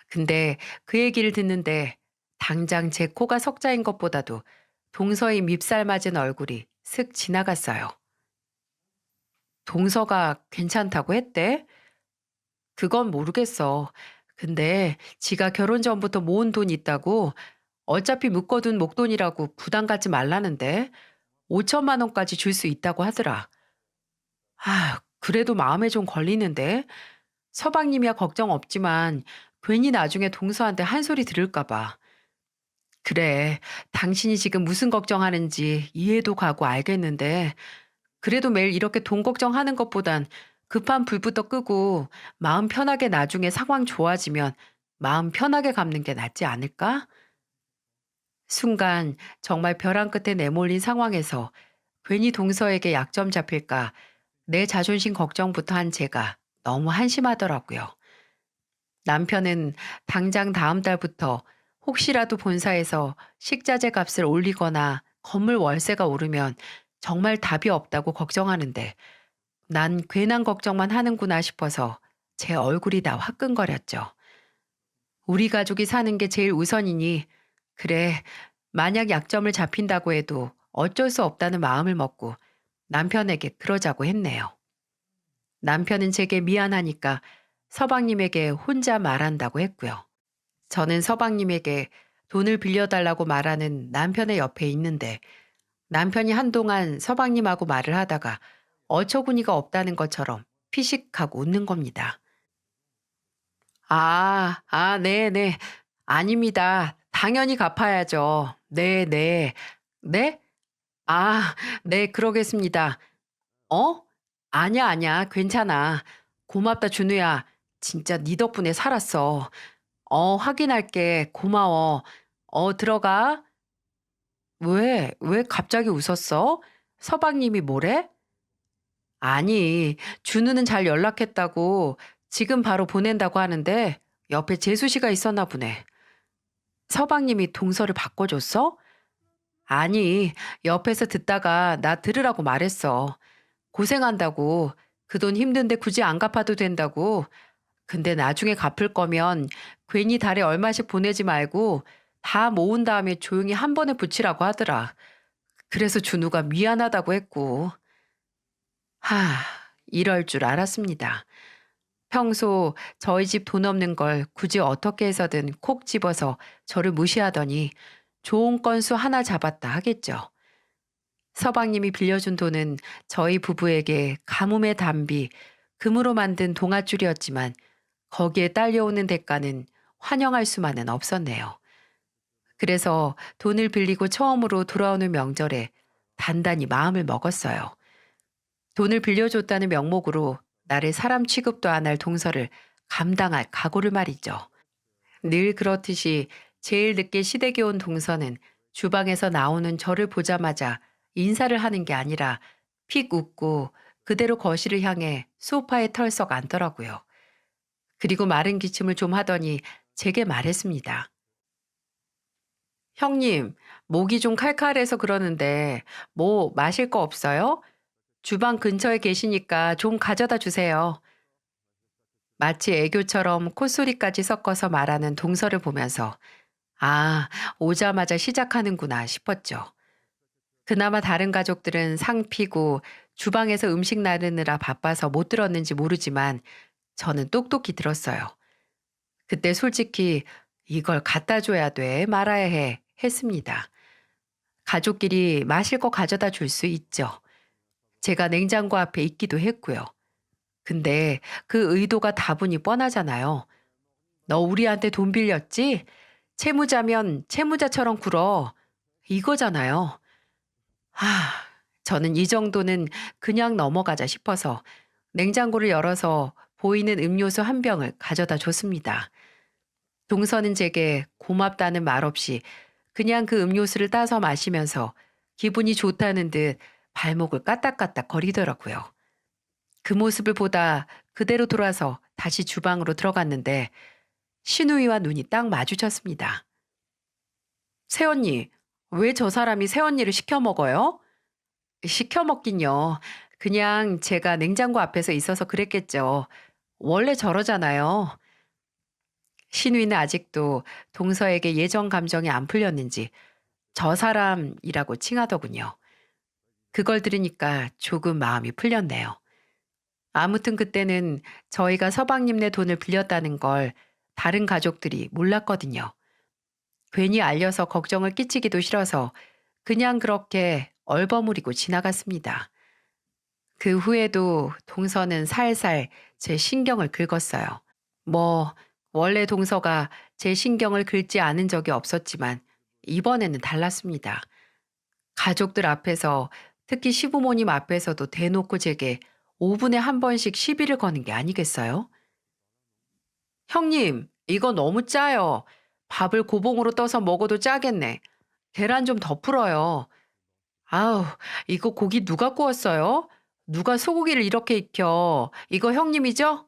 Speaker 1: 근데 그 얘기를 듣는데 당장 제 코가 석자인 것보다도 동서의 밉살 맞은 얼굴이 슥 지나갔어요. 동서가 괜찮다고 했대? 그건 모르겠어. 근데 지가 결혼 전부터 모은 돈 있다고 어차피 묶어둔 목돈이라고 부담 갖지 말라는데 5천만 원까지 줄 수 있다고 하더라. 아, 그래도 마음에 좀 걸리는데 서방님이야 걱정 없지만 괜히 나중에 동서한테 한 소리 들을까 봐. 그래, 당신이 지금 무슨 걱정하는지 이해도 가고 알겠는데 그래도 매일 이렇게 돈 걱정하는 것보단 급한 불부터 끄고 마음 편하게 나중에 상황 좋아지면 마음 편하게 갚는 게 낫지 않을까? 순간 정말 벼랑 끝에 내몰린 상황에서 괜히 동서에게 약점 잡힐까 내 자존심 걱정부터 한 제가 너무 한심하더라고요. 남편은 당장 다음 달부터 혹시라도 본사에서 식자재 값을 올리거나 건물 월세가 오르면 정말 답이 없다고 걱정하는데 난 괜한 걱정만 하는구나 싶어서 제 얼굴이 다 화끈거렸죠. 우리 가족이 사는 게 제일 우선이니 그래, 만약 약점을 잡힌다고 해도 어쩔 수 없다는 마음을 먹고 남편에게 그러자고 했네요. 남편은 제게 미안하니까 서방님에게 혼자 말한다고 했고요. 저는 서방님에게 돈을 빌려달라고 말하는 남편의 옆에 있는데 남편이 한동안 서방님하고 말을 하다가 어처구니가 없다는 것처럼 피식하고 웃는 겁니다. 네네. 아닙니다. 당연히 갚아야죠. 네네. 네? 아, 네, 그러겠습니다. 어? 아니야, 아니야. 괜찮아. 고맙다, 준우야. 진짜 네 덕분에 살았어. 확인할게. 고마워. 들어가. 왜 갑자기 웃었어? 서방님이 뭐래? 아니, 준우는 잘 연락했다고 지금 바로 보낸다고 하는데 옆에 재수 씨가 있었나 보네. 서방님이 동서를 바꿔줬어? 아니, 옆에서 듣다가 나 들으라고 말했어. 고생한다고. 그 돈 힘든데 굳이 안 갚아도 된다고. 근데 나중에 갚을 거면 괜히 달에 얼마씩 보내지 말고 다 모은 다음에 조용히 한 번에 붙이라고 하더라. 그래서 준우가 미안하다고 했고. 하, 이럴 줄 알았습니다. 평소 저희 집 돈 없는 걸 굳이 어떻게 해서든 콕 집어서 저를 무시하더니 좋은 건수 하나 잡았다 하겠죠. 서방님이 빌려준 돈은 저희 부부에게 가뭄의 단비, 금으로 만든 동아줄이었지만 거기에 딸려오는 대가는 환영할 수만은 없었네요. 그래서 돈을 빌리고 처음으로 돌아오는 명절에 단단히 마음을 먹었어요. 돈을 빌려줬다는 명목으로 나를 사람 취급도 안 할 동서를 감당할 각오를 말이죠. 늘 그렇듯이 제일 늦게 시댁에 온 동서는 주방에서 나오는 저를 보자마자 인사를 하는 게 아니라 픽 웃고 그대로 거실을 향해 소파에 털썩 앉더라고요. 그리고 마른 기침을 좀 하더니 제게 말했습니다. 형님, 목이 좀 칼칼해서 그러는데 뭐 마실 거 없어요? 주방 근처에 계시니까 좀 가져다 주세요. 마치 애교처럼 콧소리까지 섞어서 말하는 동서를 보면서 아, 오자마자 시작하는구나 싶었죠. 그나마 다른 가족들은 상 피고 주방에서 음식 나르느라 바빠서 못 들었는지 모르지만 저는 똑똑히 들었어요. 그때 솔직히 이걸 갖다 줘야 돼, 말아야 해, 했습니다. 가족끼리 마실 거 가져다 줄 수 있죠. 제가 냉장고 앞에 있기도 했고요. 근데 그 의도가 다분히 뻔하잖아요. 너 우리한테 돈 빌렸지? 채무자면 채무자처럼 굴어. 이거잖아요. 하, 저는 이 정도는 그냥 넘어가자 싶어서 냉장고를 열어서 보이는 음료수 한 병을 가져다 줬습니다. 동서는 제게 고맙다는 말 없이 그냥 그 음료수를 따서 마시면서 기분이 좋다는 듯 발목을 까딱까딱 거리더라고요. 그 모습을 보다 그대로 돌아서 다시 주방으로 들어갔는데 신우이와 눈이 딱 마주쳤습니다. 새언니, 왜 저 사람이 새언니를 시켜 먹어요? 시켜 먹긴요. 그냥 제가 냉장고 앞에서 있어서 그랬겠죠. 원래 저러잖아요. 신우이는 아직도 동서에게 예전 감정이 안 풀렸는지 저 사람이라고 칭하더군요. 그걸 들으니까 조금 마음이 풀렸네요. 아무튼 그때는 저희가 서방님네 돈을 빌렸다는 걸 다른 가족들이 몰랐거든요. 괜히 알려서 걱정을 끼치기도 싫어서 그냥 그렇게 얼버무리고 지나갔습니다. 그 후에도 동서는 살살 제 신경을 긁었어요. 뭐, 원래 동서가 제 신경을 긁지 않은 적이 없었지만 이번에는 달랐습니다. 가족들 앞에서 특히 시부모님 앞에서도 대놓고 제게 5분에 한 번씩 시비를 거는 게 아니겠어요? 형님, 이거 너무 짜요. 밥을 고봉으로 떠서 먹어도 짜겠네. 계란 좀 더 풀어요. 아우, 이거 고기 누가 구웠어요? 누가 소고기를 이렇게 익혀? 이거 형님이죠?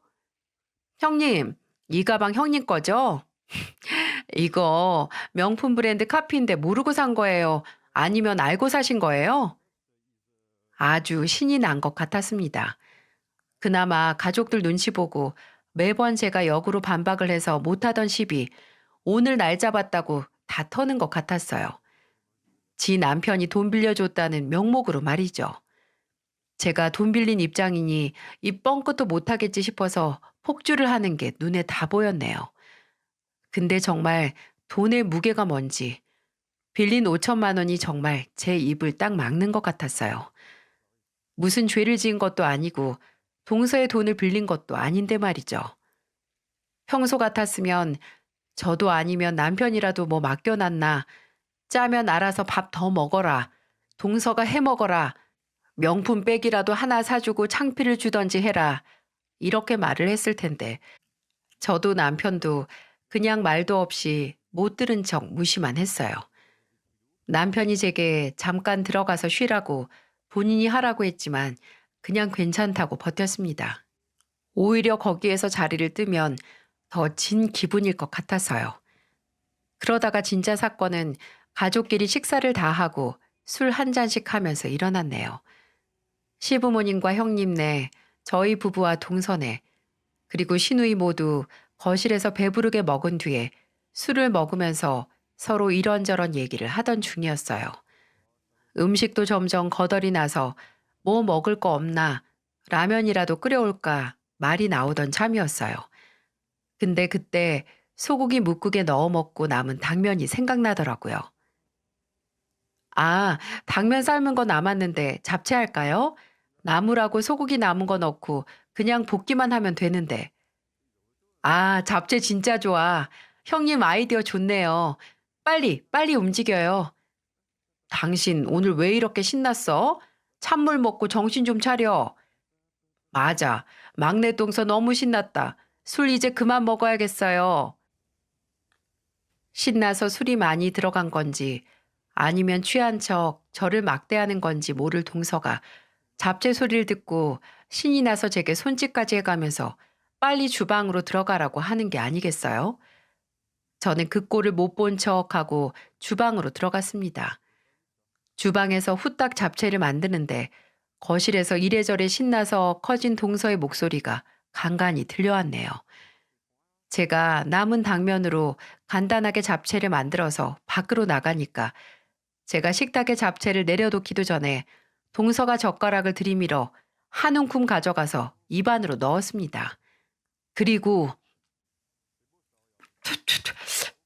Speaker 1: 형님, 이 가방 형님 거죠? 이거 명품 브랜드 카피인데 모르고 산 거예요? 아니면 알고 사신 거예요? 아주 신이 난 것 같았습니다. 그나마 가족들 눈치 보고 매번 제가 역으로 반박을 해서 못하던 시비, 오늘 날 잡았다고 다 터는 것 같았어요. 지 남편이 돈 빌려줬다는 명목으로 말이죠. 제가 돈 빌린 입장이니 입 뻥끗도 못하겠지 싶어서 폭주를 하는 게 눈에 다 보였네요. 근데 정말 돈의 무게가 뭔지 빌린 5천만 원이 정말 제 입을 딱 막는 것 같았어요. 무슨 죄를 지은 것도 아니고 동서의 돈을 빌린 것도 아닌데 말이죠. 평소 같았으면 저도 아니면 남편이라도 뭐 맡겨놨나, 짜면 알아서 밥 더 먹어라, 동서가 해 먹어라, 명품 백이라도 하나 사주고 창피를 주던지 해라, 이렇게 말을 했을 텐데 저도 남편도 그냥 말도 없이 못 들은 척 무시만 했어요. 남편이 제게 잠깐 들어가서 쉬라고 본인이 하라고 했지만 그냥 괜찮다고 버텼습니다. 오히려 거기에서 자리를 뜨면 더 진 기분일 것 같아서요. 그러다가 진짜 사건은 가족끼리 식사를 다 하고 술 한 잔씩 하면서 일어났네요. 시부모님과 형님네, 저희 부부와 동서네, 그리고 시누이 모두 거실에서 배부르게 먹은 뒤에 술을 먹으면서 서로 이런저런 얘기를 하던 중이었어요. 음식도 점점 거덜이 나서 뭐 먹을 거 없나, 라면이라도 끓여올까 말이 나오던 참이었어요. 근데 그때 소고기 뭇국에 넣어 먹고 남은 당면이 생각나더라고요. 아, 당면 삶은 거 남았는데 잡채할까요? 나물하고 소고기 남은 거 넣고 그냥 볶기만 하면 되는데. 아, 잡채 진짜 좋아. 형님 아이디어 좋네요. 빨리, 빨리 움직여요. 당신 오늘 왜 이렇게 신났어? 찬물 먹고 정신 좀 차려. 맞아. 막내 동서 너무 신났다. 술 이제 그만 먹어야겠어요. 신나서 술이 많이 들어간 건지 아니면 취한 척 저를 막대하는 건지 모를 동서가 잡채 소리를 듣고 신이 나서 제게 손짓까지 해가면서 빨리 주방으로 들어가라고 하는 게 아니겠어요? 저는 그 꼴을 못 본 척하고 주방으로 들어갔습니다. 주방에서 후딱 잡채를 만드는데 거실에서 이래저래 신나서 커진 동서의 목소리가 간간히 들려왔네요. 제가 남은 당면으로 간단하게 잡채를 만들어서 밖으로 나가니까 제가 식탁에 잡채를 내려놓기도 전에 동서가 젓가락을 들이밀어 한 움큼 가져가서 입안으로 넣었습니다. 그리고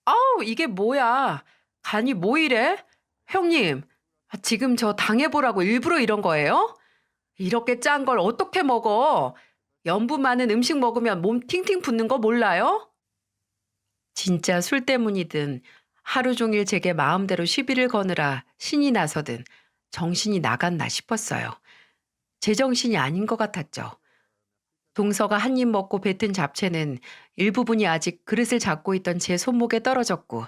Speaker 1: 아우 이게 뭐야? 간이 뭐 이래? 형님, 지금 저 당해보라고 일부러 이런 거예요? 이렇게 짠 걸 어떻게 먹어? 염분 많은 음식 먹으면 몸 팅팅 붓는 거 몰라요? 진짜 술 때문이든 하루 종일 제게 마음대로 시비를 거느라 신이 나서든 정신이 나갔나 싶었어요. 제정신이 아닌 것 같았죠. 동서가 한 입 먹고 뱉은 잡채는 일부분이 아직 그릇을 잡고 있던 제 손목에 떨어졌고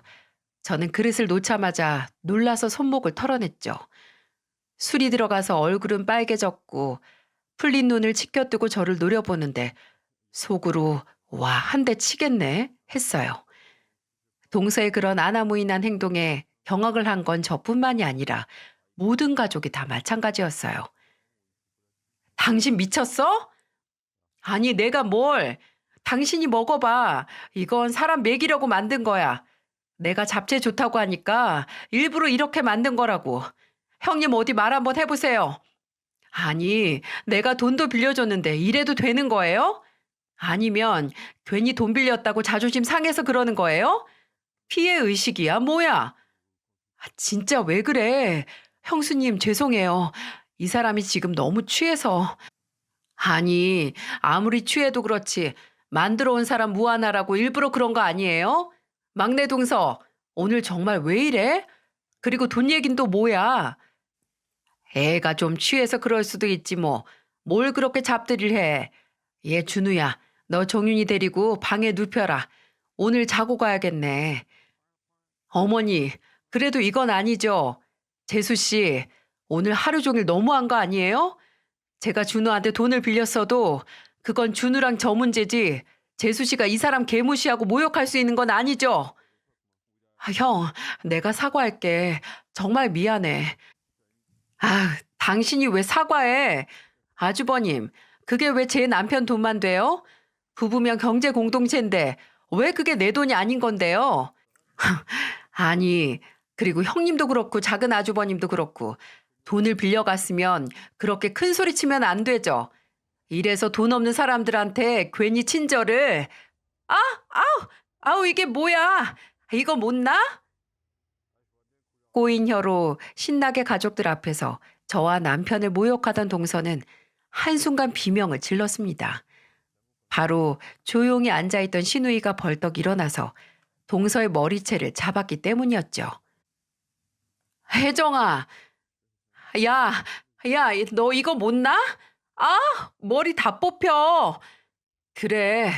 Speaker 1: 저는 그릇을 놓자마자 놀라서 손목을 털어냈죠. 술이 들어가서 얼굴은 빨개졌고 풀린 눈을 치켜뜨고 저를 노려보는데 속으로 와, 한 대 치겠네 했어요. 동서의 그런 아나무인한 행동에 경악을 한 건 저뿐만이 아니라 모든 가족이 다 마찬가지였어요. 당신 미쳤어? 아니, 내가 뭘? 당신이 먹어봐. 이건 사람 먹이려고 만든 거야. 내가 잡채 좋다고 하니까 일부러 이렇게 만든 거라고. 형님 어디 말 한번 해보세요. 아니, 내가 돈도 빌려줬는데 이래도 되는 거예요? 아니면 괜히 돈 빌렸다고 자존심 상해서 그러는 거예요? 피해 의식이야, 뭐야? 진짜 왜 그래? 형수님, 죄송해요. 이 사람이 지금 너무 취해서. 아니, 아무리 취해도 그렇지. 만들어 온 사람 무안하라고 일부러 그런 거 아니에요? 막내 동서, 오늘 정말 왜 이래? 그리고 돈 얘긴 또 뭐야? 애가 좀 취해서 그럴 수도 있지 뭐. 뭘 그렇게 잡들이를 해. 얘 준우야, 너 정윤이 데리고 방에 눕혀라. 오늘 자고 가야겠네. 어머니, 그래도 이건 아니죠. 재수 씨, 오늘 하루 종일 너무한 거 아니에요? 제가 준우한테 돈을 빌렸어도 그건 준우랑 저 문제지. 재수 씨가 이 사람 개무시하고 모욕할 수 있는 건 아니죠. 형, 내가 사과할게. 정말 미안해. 아, 당신이 왜 사과해? 아주버님, 그게 왜 제 남편 돈만 돼요? 부부면 경제 공동체인데 왜 그게 내 돈이 아닌 건데요? 아니, 그리고 형님도 그렇고 작은 아주버님도 그렇고 돈을 빌려갔으면 그렇게 큰 소리 치면 안 되죠. 이래서 돈 없는 사람들한테 괜히 친절을 아, 아우, 아우 이게 뭐야? 이거 못나? 꼬인 혀로 신나게 가족들 앞에서 저와 남편을 모욕하던 동서는 한순간 비명을 질렀습니다. 바로 조용히 앉아있던 시누이가 벌떡 일어나서 동서의 머리채를 잡았기 때문이었죠. 혜정아, 야, 야, 너 이거 못나? 아, 머리 다 뽑혀. 그래,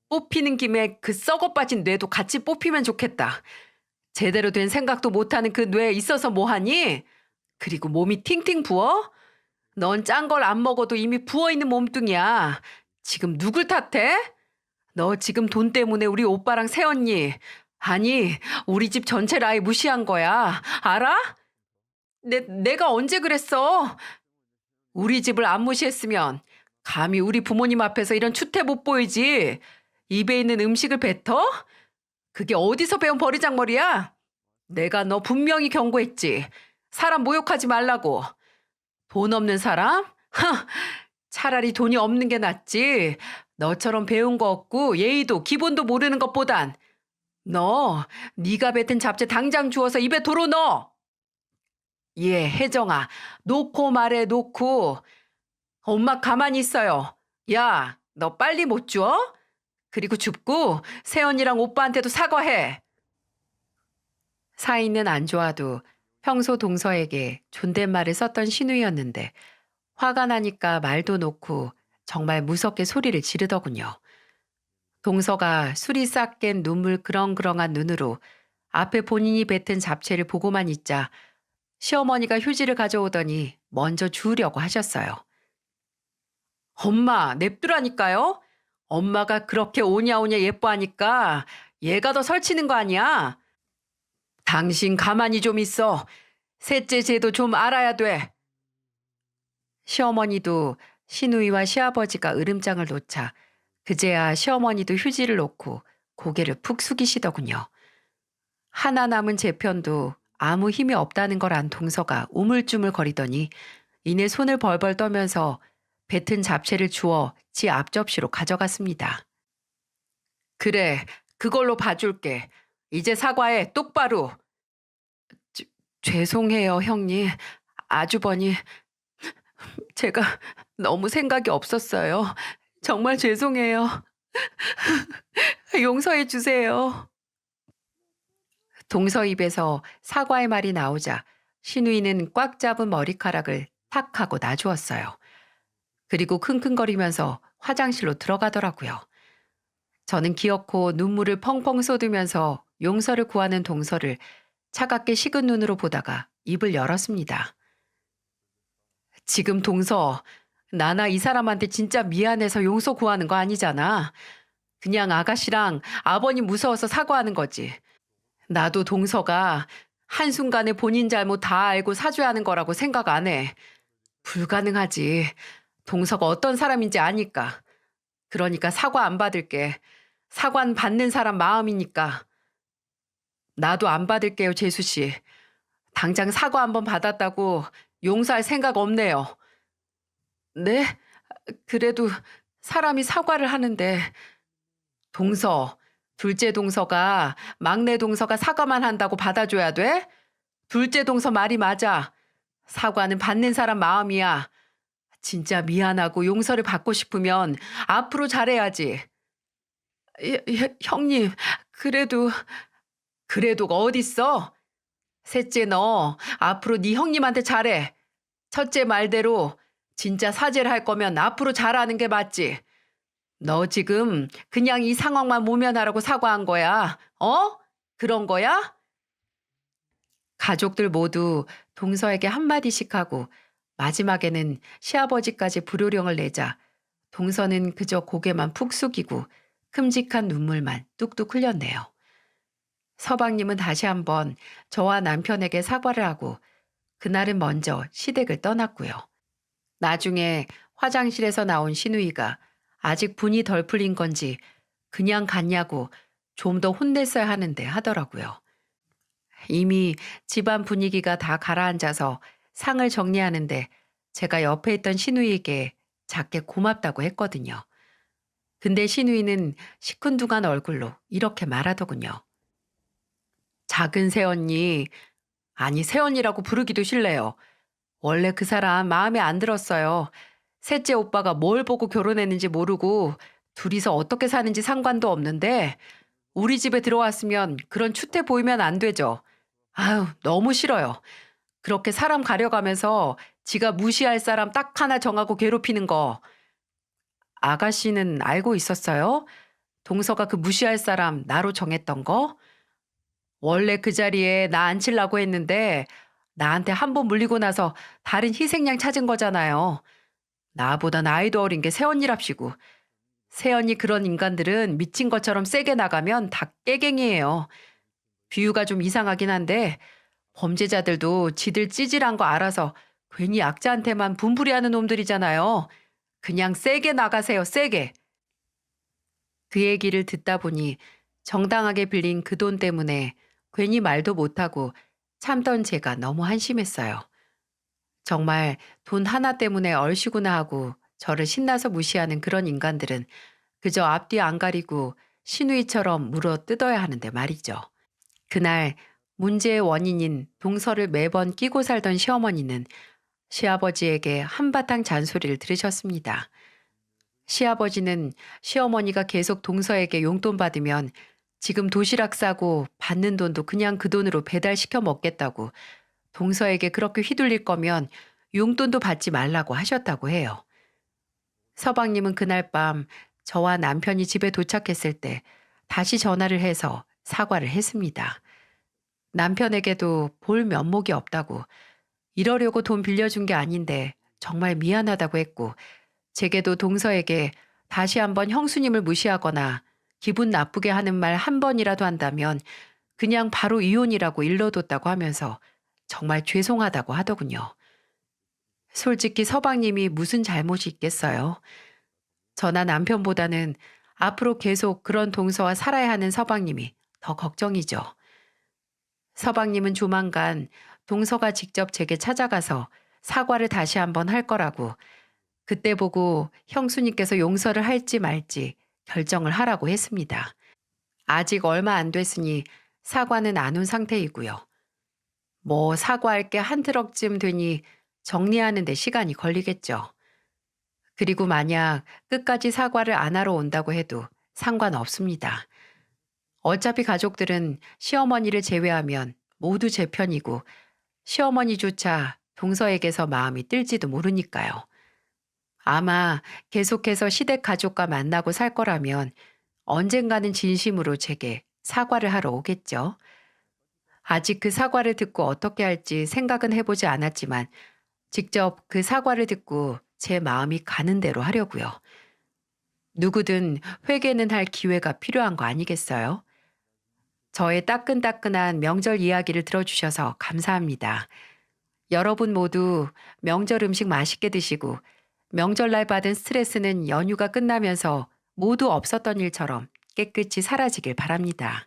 Speaker 1: 뽑히는 김에 그 썩어 빠진 뇌도 같이 뽑히면 좋겠다. 제대로 된 생각도 못하는 그 뇌에 있어서 뭐하니? 그리고 몸이 팅팅 부어? 넌 짠 걸 안 먹어도 이미 부어있는 몸뚱이야. 지금 누굴 탓해? 너 지금 돈 때문에 우리 오빠랑 새언니, 아니, 우리 집 전체를 아예 무시한 거야. 알아? 내가 언제 그랬어? 우리 집을 안 무시했으면 감히 우리 부모님 앞에서 이런 추태 못 보이지. 입에 있는 음식을 뱉어? 그게 어디서 배운 버리장머리야? 내가 너 분명히 경고했지. 사람 모욕하지 말라고. 돈 없는 사람? 차라리 돈이 없는 게 낫지. 너처럼 배운 거 없고 예의도 기본도 모르는 것보단 너 네가 뱉은 잡채 당장 주워서 입에 도로 넣어. 예, 혜정아. 놓고 말해 놓고. 엄마 가만히 있어요. 야, 너 빨리 못 주워? 그리고 줍고 세연이랑 오빠한테도 사과해. 사이는 안 좋아도 평소 동서에게 존댓말을 썼던 신우이였는데 화가 나니까 말도 놓고 정말 무섭게 소리를 지르더군요. 동서가 술이 싹 깬 눈물 그렁그렁한 눈으로 앞에 본인이 뱉은 잡채를 보고만 있자 시어머니가 휴지를 가져오더니 먼저 주우려고 하셨어요. 엄마, 냅두라니까요? 엄마가 그렇게 오냐오냐 예뻐하니까 얘가 더 설치는 거 아니야? 당신 가만히 좀 있어. 셋째 제도 좀 알아야 돼. 시어머니도 시누이와 시아버지가 으름장을 놓자 그제야 시어머니도 휴지를 놓고 고개를 푹 숙이시더군요. 하나 남은 제 편도 아무 힘이 없다는 걸 안 동서가 우물쭈물 거리더니 이내 손을 벌벌 떠면서 뱉은 잡채를 주워 지 앞접시로 가져갔습니다. 그래, 그걸로 봐줄게. 이제 사과해, 똑바로. 죄송해요, 형님. 아주버니, 제가 너무 생각이 없었어요. 정말 죄송해요. 용서해 주세요. 동서 입에서 사과의 말이 나오자 신우이는 꽉 잡은 머리카락을 탁 하고 놔주었어요. 그리고 킁킁거리면서 화장실로 들어가더라고요. 저는 기어코 눈물을 펑펑 쏟으면서 용서를 구하는 동서를 차갑게 식은 눈으로 보다가 입을 열었습니다. 지금 동서, 나나 이 사람한테 진짜 미안해서 용서 구하는 거 아니잖아. 그냥 아가씨랑 아버님 무서워서 사과하는 거지. 나도 동서가 한순간에 본인 잘못 다 알고 사죄하는 거라고 생각 안 해. 불가능하지. 동서가 어떤 사람인지 아니까. 그러니까 사과 안 받을게. 사과는 받는 사람 마음이니까. 나도 안 받을게요, 재수 씨. 당장 사과 한번 받았다고 용서할 생각 없네요. 네? 그래도 사람이 사과를 하는데 동서, 둘째 동서가 막내 동서가 사과만 한다고 받아줘야 돼? 둘째 동서 말이 맞아. 사과는 받는 사람 마음이야. 진짜 미안하고 용서를 받고 싶으면 앞으로 잘해야지. 형님, 그래도가 어딨어? 셋째 너 앞으로 네 형님한테 잘해. 첫째 말대로 진짜 사죄를 할 거면 앞으로 잘하는 게 맞지. 너 지금 그냥 이 상황만 모면하라고 사과한 거야. 어? 그런 거야? 가족들 모두 동서에게 한마디씩 하고 마지막에는 시아버지까지 불효령을 내자 동서는 그저 고개만 푹 숙이고 큼직한 눈물만 뚝뚝 흘렸네요. 서방님은 다시 한번 저와 남편에게 사과를 하고 그날은 먼저 시댁을 떠났고요. 나중에 화장실에서 나온 신우이가 아직 분이 덜 풀린 건지 그냥 갔냐고 좀 더 혼냈어야 하는데 하더라고요. 이미 집안 분위기가 다 가라앉아서 상을 정리하는데 제가 옆에 있던 신우이에게 작게 고맙다고 했거든요. 근데 신우이는 시큰둥한 얼굴로 이렇게 말하더군요. 작은 새언니, 아니 새언니라고 부르기도 싫네요. 원래 그 사람 마음에 안 들었어요. 셋째 오빠가 뭘 보고 결혼했는지 모르고 둘이서 어떻게 사는지 상관도 없는데 우리 집에 들어왔으면 그런 추태 보이면 안 되죠. 아유, 너무 싫어요. 그렇게 사람 가려가면서 지가 무시할 사람 딱 하나 정하고 괴롭히는 거. 아가씨는 알고 있었어요? 동서가 그 무시할 사람 나로 정했던 거? 원래 그 자리에 나 앉히려고 했는데 나한테 한 번 물리고 나서 다른 희생양 찾은 거잖아요. 나보다 나이도 어린 게 새언니랍시고. 새언니 그런 인간들은 미친 것처럼 세게 나가면 다 깨갱이에요. 비유가 좀 이상하긴 한데 범죄자들도 지들 찌질한 거 알아서 괜히 약자한테만 분풀이하는 놈들이잖아요. 그냥 세게 나가세요, 세게. 그 얘기를 듣다 보니 정당하게 빌린 그 돈 때문에 괜히 말도 못하고 참던 제가 너무 한심했어요. 정말 돈 하나 때문에 얼씨구나 하고 저를 신나서 무시하는 그런 인간들은 그저 앞뒤 안 가리고 신우이처럼 물어 뜯어야 하는데 말이죠. 그날 문제의 원인인 동서를 매번 끼고 살던 시어머니는 시아버지에게 한바탕 잔소리를 들으셨습니다. 시아버지는 시어머니가 계속 동서에게 용돈 받으면 지금 도시락 싸고 받는 돈도 그냥 그 돈으로 배달시켜 먹겠다고, 동서에게 그렇게 휘둘릴 거면 용돈도 받지 말라고 하셨다고 해요. 서방님은 그날 밤 저와 남편이 집에 도착했을 때 다시 전화를 해서 사과를 했습니다. 남편에게도 볼 면목이 없다고, 이러려고 돈 빌려준 게 아닌데 정말 미안하다고 했고, 제게도 동서에게 다시 한번 형수님을 무시하거나 기분 나쁘게 하는 말 한 번이라도 한다면 그냥 바로 이혼이라고 일러뒀다고 하면서 정말 죄송하다고 하더군요. 솔직히 서방님이 무슨 잘못이 있겠어요? 저나 남편보다는 앞으로 계속 그런 동서와 살아야 하는 서방님이 더 걱정이죠. 서방님은 조만간 동서가 직접 제게 찾아가서 사과를 다시 한번 할 거라고, 그때 보고 형수님께서 용서를 할지 말지 결정을 하라고 했습니다. 아직 얼마 안 됐으니 사과는 안 온 상태이고요. 뭐 사과할 게 한 트럭쯤 되니 정리하는 데 시간이 걸리겠죠. 그리고 만약 끝까지 사과를 안 하러 온다고 해도 상관없습니다. 어차피 가족들은 시어머니를 제외하면 모두 제 편이고, 시어머니조차 동서에게서 마음이 뜰지도 모르니까요. 아마 계속해서 시댁 가족과 만나고 살 거라면 언젠가는 진심으로 제게 사과를 하러 오겠죠. 아직 그 사과를 듣고 어떻게 할지 생각은 해보지 않았지만 직접 그 사과를 듣고 제 마음이 가는 대로 하려고요. 누구든 회개는 할 기회가 필요한 거 아니겠어요? 저의 따끈따끈한 명절 이야기를 들어주셔서 감사합니다. 여러분 모두 명절 음식 맛있게 드시고, 명절날 받은 스트레스는 연휴가 끝나면서 모두 없었던 일처럼 깨끗이 사라지길 바랍니다.